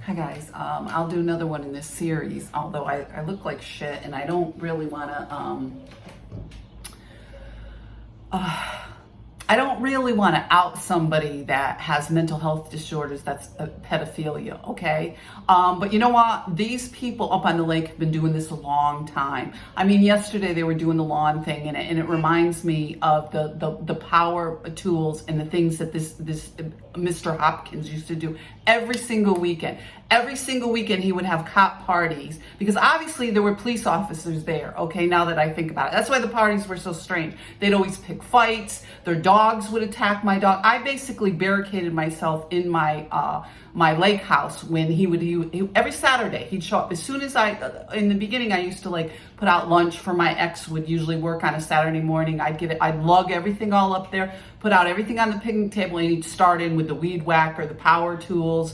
Hi guys, I'll do another one in this series, although I look like shit and I don't really want to, I don't really want to out somebody that has mental health disorders, that's pedophilia, okay? But you know what? These people up on the lake have been doing this a long time. I mean, yesterday they were doing the lawn thing, and it reminds me of the power tools and the things that this Mr. Hopkins used to do every single weekend. Every single weekend he would have cop parties, because obviously there were police officers there, okay, now that I think about it. That's why the parties were so strange. They'd always pick fights, their dogs would attack my dog. I basically barricaded myself in my my lake house when he every Saturday he'd show up. As soon as in the beginning I used to like put out lunch for my ex, would usually work on a Saturday morning. I'd lug everything all up there, put out everything on the picnic table, and he'd start in with the weed whacker, the power tools.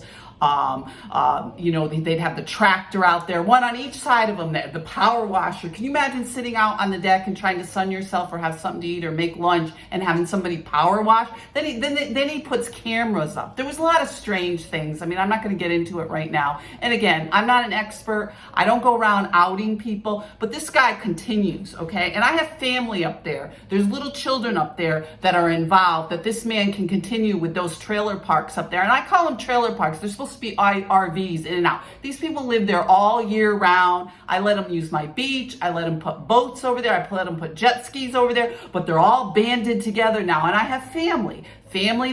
You know, they'd have the tractor out there, one on each side of them, the power washer. Can you imagine sitting out on the deck and trying to sun yourself or have something to eat or make lunch and having somebody power wash? Then he puts cameras up. There was a lot of strange things. I mean, I'm not going to get into it right now. And again, I'm not an expert. I don't go around outing people, but this guy continues, okay? And I have family up there. There's little children up there that are involved, that this man can continue with those trailer parks up there. And I call them trailer parks. They're supposed to be RVs in and out. These people live there all year round. I let them use my beach. I let them put boats over there. I let them put jet skis over there, but they're all banded together now. And I have family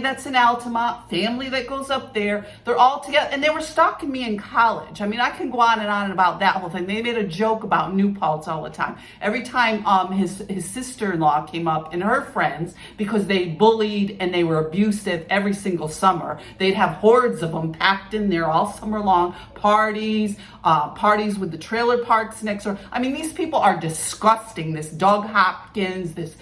that's in Altamont, family that goes up there. They're all together, and they were stalking me in college. I mean, I can go on and on about that whole thing. They made a joke about New Paltz all the time. Every time his sister-in-law came up and her friends, because they bullied and they were abusive every single summer, they'd have hordes of them packed in there all summer long, parties with the trailer parks next door. I mean, these people are disgusting. This Doug Hopkins, this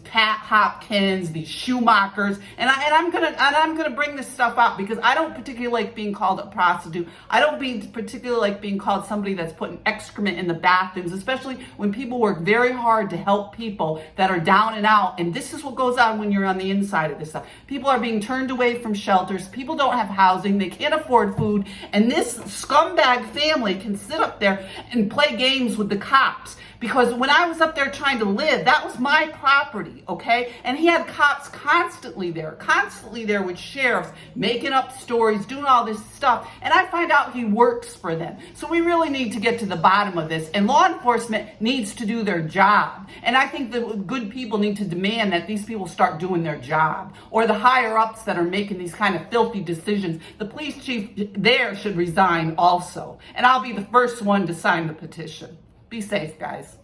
Pat Hopkins, these Schumachers, and I'm gonna bring this stuff out because I don't particularly like being called a prostitute. I don't particularly like being called somebody that's putting excrement in the bathrooms, especially when people work very hard to help people that are down and out. And this is what goes on when you're on the inside of this stuff. People are being turned away from shelters. People don't have housing. They can't afford food. And this scumbag family can sit up there and play games with the cops. Because when I was up there trying to live, that was my property, okay? And he had cops constantly there with sheriffs, making up stories, doing all this stuff. And I find out he works for them. So we really need to get to the bottom of this. And law enforcement needs to do their job. And I think the good people need to demand that these people start doing their job. Or the higher ups that are making these kind of filthy decisions. The police chief there should resign also. And I'll be the first one to sign the petition. Be safe, guys.